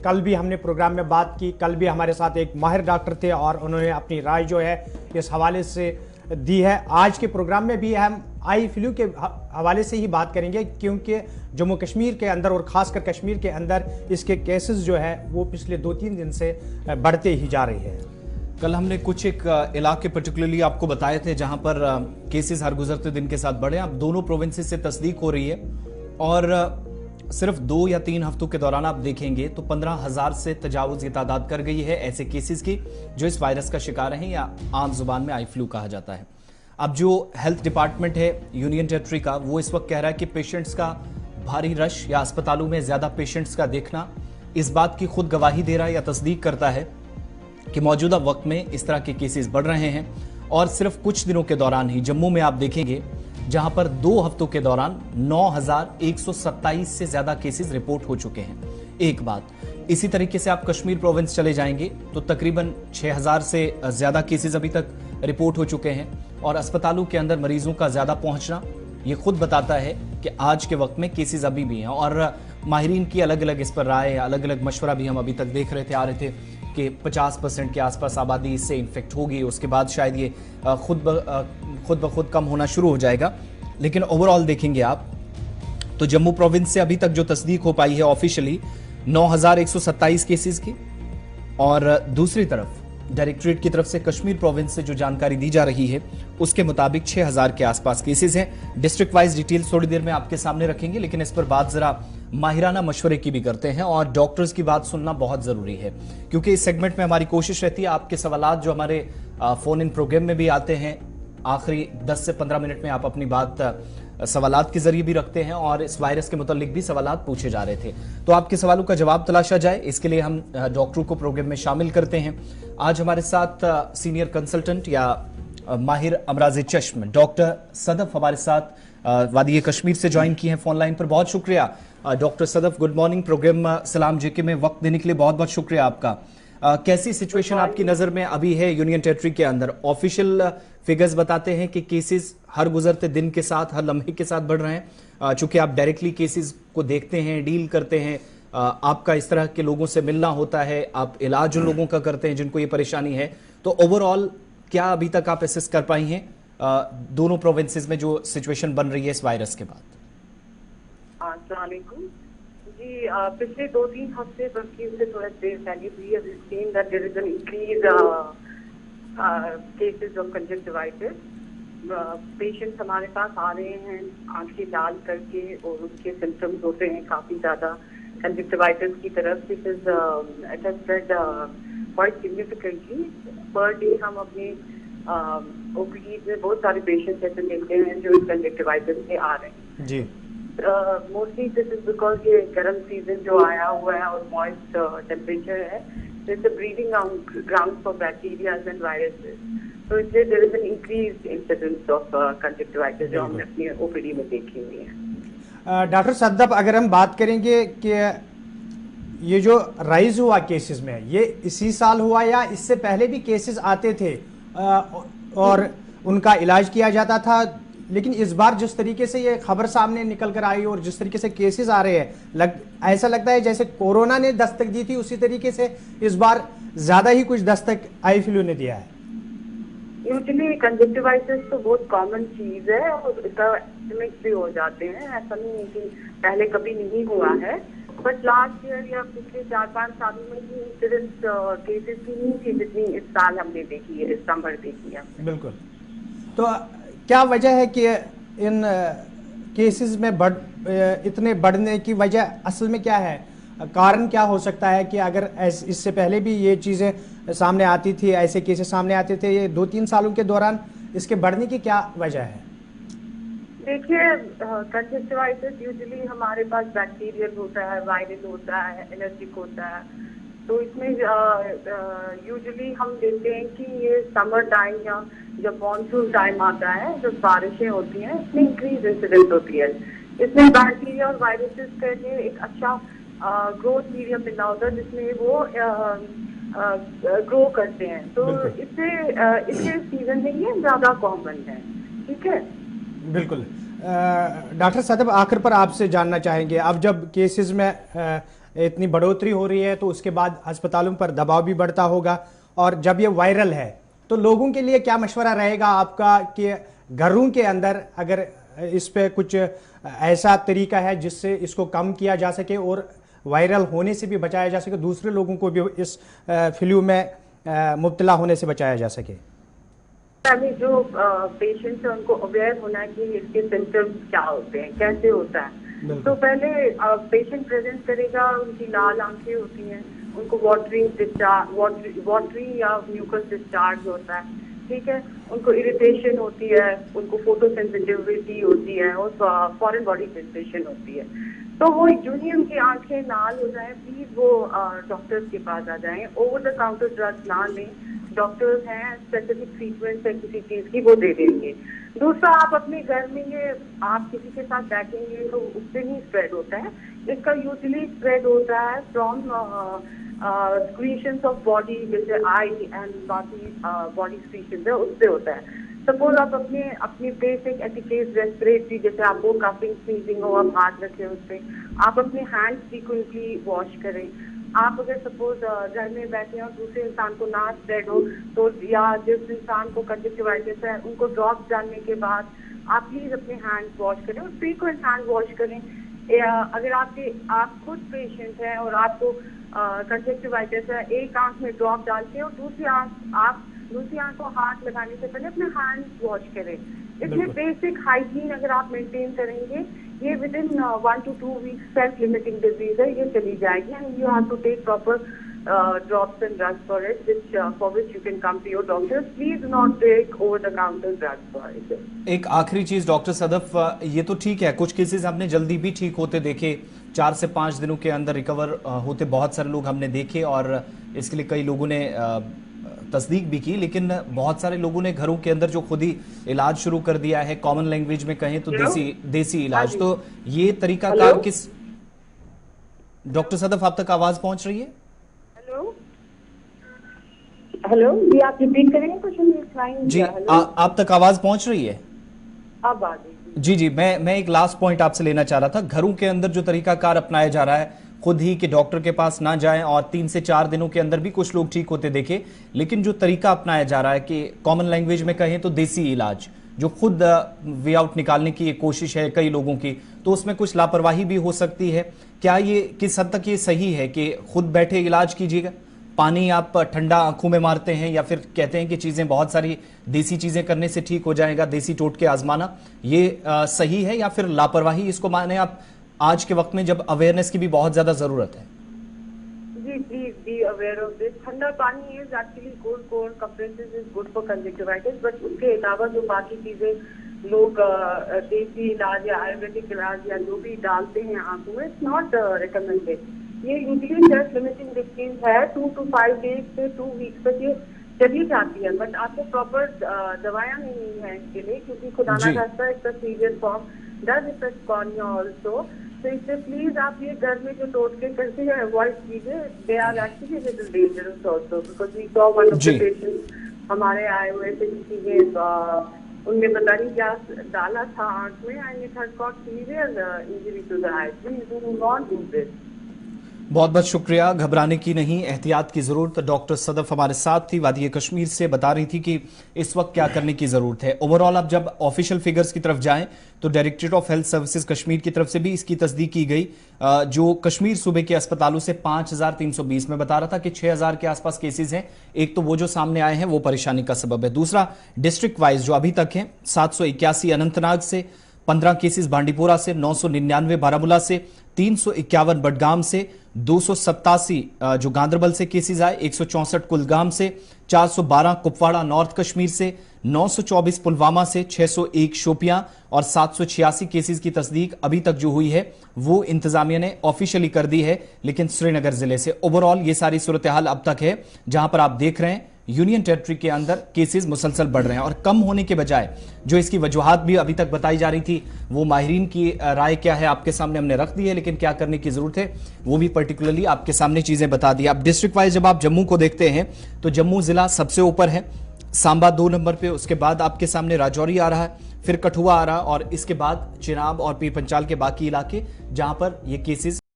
कल भी हमने प्रोग्राम में बात की, कल भी हमारे साथ एक माहिर डॉक्टर थे और उन्होंने अपनी राय जो है इस हवाले से दी है। आज के प्रोग्राम में भी हम आई फ्लू के हवाले से ही बात करेंगे, क्योंकि जम्मू कश्मीर के अंदर और ख़ासकर कश्मीर के अंदर इसके केसेस जो है वो पिछले 2-3 दिन से बढ़ते ही जा रही है। कल हमने कुछ एक इलाके पर्टिकुलरली आपको बताए थे जहां पर केसेस हर गुजरते दिन के साथ बढ़े। अब दोनों प्रोविंसेस से तस्दीक हो रही है और सिर्फ 2 या 3 हफ्तों के दौरान आप देखेंगे तो 15,000 से तजावुज की तादाद कर गई है ऐसे केसेस की जो इस वायरस का शिकार हैं, या आम जुबान में आई फ्लू कहा जाता है। अब जो हेल्थ डिपार्टमेंट है यूनियन टेरिटरी का, वो इस वक्त कह रहा है कि पेशेंट्स का भारी रश या अस्पतालों में ज्यादा पेशेंट्स का देखना इस बात की खुद गवाही दे रहा है या तस्दीक करता है कि मौजूदा वक्त में इस तरह के केसेस बढ़ रहे हैं। और सिर्फ कुछ दिनों के दौरान ही जम्मू में आप देखेंगे जहां पर 2 हफ्तों के दौरान 9,127 से ज्यादा केसेस रिपोर्ट हो चुके हैं। एक बात, इसी तरीके से आप कश्मीर प्रोविंस चले जाएंगे तो तकरीबन 6,000 से ज्यादा केसेस अभी तक रिपोर्ट हो चुके हैं और अस्पतालों के अंदर मरीजों का ज्यादा पहुंचना ये खुद बताता है कि आज के वक्त में केसेस अभी भी हैं। और माहिरीन की अलग अलग इस पर राय, अलग अलग मशवरा भी हम अभी तक देख रहे थे, आ रहे थे कि 50% के आसपास आबादी इससे इन्फेक्ट होगी, उसके बाद शायद ये खुद ब खुद कम होना शुरू हो जाएगा। लेकिन ओवरऑल देखेंगे आप तो जम्मू प्रोविंस से अभी तक जो तस्दीक हो पाई है ऑफिशियली 9,127 केसेस की, और दूसरी तरफ डायरेक्टरेट की तरफ से कश्मीर प्रोविंस से जो जानकारी दी जा रही है उसके मुताबिक 6,000 के आसपास केसेस हैं। डिस्ट्रिक्ट वाइज डिटेल थोड़ी देर में आपके सामने रखेंगे, लेकिन इस पर बात जरा माहिराना मशवरे की भी करते हैं और डॉक्टर्स की बात सुनना बहुत जरूरी है, क्योंकि इस सेगमेंट में हमारी कोशिश रहती है आपके सवालात जो हमारे फोन इन प्रोग्राम में भी आते हैं, आखिरी 10 से 15 मिनट में आप अपनी बात सवालात के जरिए भी रखते हैं और इस वायरस के मुतालिक भी सवालात पूछे जा रहे थे, तो आपके सवालों का जवाब तलाशा जाए, इसके लिए हम डॉक्टरों को प्रोग्राम में शामिल करते हैं। आज हमारे साथ सीनियर कंसल्टेंट या माहिर अमराज चश्म डॉक्टर सदफ हमारे साथ वादी कश्मीर से ज्वाइन किए हैं फोन लाइन पर। बहुत शुक्रिया doctor Sadaf, good morning. Programme सलाम जेके में वक्त देने के लिए बहुत बहुत शुक्रिया आपका। कैसी सिचुएशन आपकी नज़र में अभी है यूनियन टेरिटरी के अंदर? ऑफिशियल फिगर्स बताते हैं कि केसेस हर गुजरते दिन के साथ, हर लम्हे के साथ बढ़ रहे हैं। चूंकि आप डायरेक्टली केसेस को देखते हैं, डील करते हैं, आपका इस तरह के लोगों से मिलना होता है, आप इलाज उन लोगों का करते हैं जिनको ये परेशानी है, तो ओवरऑल क्या अभी तक आप असेस कर पाई हैं दोनों प्रोविंसेस में जो सिचुएशन बन रही है इस वायरस के बाद? अस्सलाम वालेकुम जी। पिछले 2-3 हफ्ते बल्कि उससे थोड़ा देर पहले भी increase cases of conjunctivitis. Patients हमारे पास आ रहे हैं आंखें लाल करके और उनके सिम्टम्स होते हैं काफ़ी ज़्यादा कंजक्टिवाइटिस की तरफ। This is it has spread quite significantly. Per day हम अपने ओपीडी में बहुत सारे पेशेंट्स ऐसे मिलते हैं जो कंजक्टिवाइटिस से आ रहे हैं जी। मोस्टली दिस इज बिकॉज ये गर्म सीजन जो आया हुआ है और मॉइस्ट टेम्परेचर है, it's a breeding ground for bacterias and viruses, तो इसलिए there is an increased incidence of conjunctivitis जो हमने अपनी ओपीडी में देखी हुई है। डॉक्टर सदफ, अगर हम बात करेंगे कि ये जो राइज हुआ केसेस में, ये इसी साल हुआ या इससे पहले भी केसेस आते थे और उनका इलाज किया जाता था, लेकिन इस बार जिस तरीके से ये खबर सामने निकल कर आई और जिस तरीके से केसेस आ रहे हैं, ऐसा लगता है जैसे कोरोना ने दस्तक दी थी उसी तरीके से इस बार ज्यादा ही कुछ दस्तक आई फ्लू ने दिया है। यूजुअली कंजक्टिवाइटिस तो बहुत कॉमन चीज है और इसका एस्टिमेट भी हो जाते हैं, ऐसा नहीं है कि पहले कभी नहीं हुआ है, बट लास्ट ईयर या पिछले 4-5 सालों में भी इंसिडेंस केसेस की नहीं थी जितनी इस साल हमने देखी है, इस समर देखी है। बिल्कुल। तो क्या वजह है कि इन केसेस में इतने बढ़ने की वजह असल में क्या है? कारण क्या हो सकता है कि अगर इससे पहले भी ये चीज़ें सामने आती थी, ऐसे केसेस सामने आते थे, ये 2-3 सालों के दौरान इसके बढ़ने की क्या वजह है? देखिए, कंजक्टिवाइटिस यूजुअली हमारे पास बैक्टीरियल होता है, वायरल होता है, एलर्जिक होता है, तो इसमें यूजुअली हम देखते हैं कि ये समर टाइम या जब मॉनसून टाइम आता है, जब बारिशें होती हैं, इसमें इंक्रीज इंसिडेंस होती है। इसमें बैक्टीरिया और वायरसेस के लिए एक अच्छा ग्रोथ मीडियम मिलना होता है जिसमें वो ग्रो करते हैं, तो इससे सीजन में ये ज़्यादा कॉमन है। ठीक है, बिल्कुल। डॉक्टर सदफ, आखिर पर आपसे जानना चाहेंगे, अब जब केसेस में इतनी बढ़ोतरी हो रही है तो उसके बाद अस्पतालों पर दबाव भी बढ़ता होगा, और जब ये वायरल है तो लोगों के लिए क्या मशवरा रहेगा आपका कि घरों के अंदर अगर इस पे कुछ ऐसा तरीका है जिससे इसको कम किया जा सके और वायरल होने से भी बचाया जा सके, दूसरे लोगों को भी इस फ्लू में मुब्तला होने से बचाया जा सके? अभी जो पेशेंट्स हैं उनको अवेयर होना है कि इसके सिम्टम्स क्या होते हैं, कैसे होता है। तो पहले पेशेंट प्रेजेंट करेगा, उनकी लाल आंखें होती हैं, उनको वाटरी या म्यूकस डिस्चार्ज होता है, ठीक है, उनको इरिटेशन होती है, उनको फोटो सेंसिटिविटी होती है और फॉरेन बॉडी सेंसेशन होती है। तो वो यूं उनकी आंखें लाल हो जाए, प्लीज वो डॉक्टर्स के पास आ जाएं, ओवर द काउंटर ड्रग्स ना लें, डॉक्टर्स हैं, स्पेसिफिक ट्रीटमेंट है किसी चीज की वो दे देंगे। दूसरा, आप अपने घर में ये आप किसी के साथ बैठेंगे तो उससे नहीं स्प्रेड होता है, इसका यूजली स्प्रेड होता है फ्रॉम स्क्रीशंस ऑफ बॉडी, जैसे आई एंड बाकी बॉडी स्क्रीशंस है उससे होता है। सपोज आप अपने बेसिक एटिकेट रेस्पिरेटरी, जैसे आपको कफिंग स्नीजिंग हो, आप हाथ रखें उस पर, आप अपने हैंड्स फ्रीक्वेंटली वॉश करें। आप अगर सपोज घर में बैठे हैं और दूसरे इंसान को ना स्प्रेड हो तो, या जिस इंसान को कंजक्टिवाइटिस है उनको ड्रॉप्स डालने के बाद आप प्लीज अपने हैंड्स वॉश करें और फ्रीक्वेंट हैंड वॉश करें। अगर आप खुद पेशेंट हैं और आपको कंजक्टिवाइटिस है, एक आंख में ड्रॉप डाल के और दूसरी आंख को हाथ लगाने से पहले अपने हैंड्स वॉश करें। इसमें बेसिक हाइजीन अगर आप मेंटेन करेंगे, ये within 1 to 2 weeks self limiting disease है, ये चली जाएगी। And you have to take proper drops and drugs for it, for which you can come to your doctor. Please not take over the counter drugs for it. एक आखिरी चीज doctor Sadaf, ये तो ठीक है, कुछ केसेस हमने जल्दी भी ठीक होते देखे, 4 से 5 दिनों के अंदर रिकवर होते बहुत सारे लोग हमने देखे, और इसके लिए कई लोगों ने तस्दीक भी की, लेकिन बहुत सारे लोगों ने घरों के अंदर जो खुद ही इलाज शुरू कर दिया है, कॉमन लैंग्वेज में कहें तो देसी इलाज। तो ये तरीका कार किस, डॉक्टर सदफ आप तक आवाज पहुंच रही है? हेलो जी, आप रिपीट करेंगे क्वेश्चन? जी, आप तक आवाज पहुंच रही है? अब आ गई। जी, मैं एक लास्ट पॉइंट आपसे लेना चाह रहा था। घरों के अंदर जो तरीका कार अपनाया जा रहा है, खुद ही कि डॉक्टर के पास ना जाएं, और 3 से 4 दिनों के अंदर भी कुछ लोग ठीक होते देखे, लेकिन जो तरीका अपनाया जा रहा है कि कॉमन लैंग्वेज में कहें तो देसी इलाज, जो खुद वे आउट निकालने की कोशिश है कई लोगों की, तो उसमें कुछ लापरवाही भी हो सकती है। क्या ये किस हद तक ये सही है कि खुद बैठे इलाज कीजिएगा? पानी आप ठंडा आंखों में मारते हैं, या फिर कहते हैं कि चीजें बहुत सारी देसी चीजें करने से ठीक हो जाएगा, देसी टोटके आजमाना, ये सही है या फिर लापरवाही इसको माने आप आज के वक्त में जब अवेयरनेस की भी बहुत ज्यादा जरूरत है? जी, please be aware of this. ठंडा pani is actually good, cold compresses is good for conjunctivitis, but उसके अलावा जो बाकी चीजें लोग देसी इलाज या आयुर्वेदिक इलाज या जो भी डालते हैं आंखों में, इट्स नॉट रिकमेंडेड। ये यूजली सेल्फ लिमिटिंग डिसीज है, 2 to 5 days से 2 weeks तक ये चली जाती है, बट आपको प्रॉपर दवाइयाँ नहीं है इसके लिए, क्योंकि खुदा ना खास्ता इसका serious form does effect cornea also. तो इससे प्लीज आप ये घर में जो टोटके करते हैं अवॉइड कीजिए, they are actually little dangerous also, because we saw one of the patients हमारे आए हुए थे, किसी ने उनने पता नहीं क्या डाला था आंख में, and it has got severe injury to the eye. Please do not do this. बहुत बहुत शुक्रिया, घबराने की नहीं, एहतियात की जरूरत। डॉक्टर सदफ हमारे साथ थी, वादी कश्मीर से, बता रही थी कि इस वक्त क्या करने की जरूरत है। ओवरऑल अब जब ऑफिशियल फिगर्स की तरफ जाएं तो directorate of health services Kashmir की तरफ से भी इसकी तस्दीक की गई, जो कश्मीर सूबे के अस्पतालों से 5320 में बता रहा था कि 6000 के आसपास केसेस हैं। एक तो वो जो सामने आए हैं वो परेशानी का सबब है, दूसरा डिस्ट्रिक्ट वाइज जो अभी तक है 781 अनंतनाग से, 15 केसेस बांडीपोरा से, 999 बारामूला से, 351 बडगाम से, 287 जो गांदरबल से केसेस आए, 164 कुलगाम से, 412 कुपवाड़ा नॉर्थ कश्मीर से, 924 पुलवामा से, 601 शोपियां और 786 केसेस की तस्दीक अभी तक जो हुई है वो इंतजामिया ने ऑफिशियली कर दी है, लेकिन श्रीनगर जिले से। ओवरऑल ये सारी सूरत हाल अब तक है, जहां पर आप देख रहे हैं यूनियन टेरिटरी के अंदर केसेस मुसलसल बढ़ रहे हैं, और कम होने के बजाय जो इसकी वजूहात भी अभी तक बताई जा रही थी, वो माहिरीन की राय क्या है आपके सामने हमने रख दी है, लेकिन क्या करने की जरूरत है वो भी पर्टिकुलरली आपके सामने चीजें बता दी। अब डिस्ट्रिक्ट वाइज जब आप जम्मू को देखते हैं तो जम्मू जिला सबसे ऊपर है, सांबा 2 नंबर पे, उसके बाद आपके सामने राजौरी आ रहा है, फिर कठुआ आ रहा है, और इसके बाद चिनाब और पीर पंचाल के बाकी इलाके जहां पर ये केसेस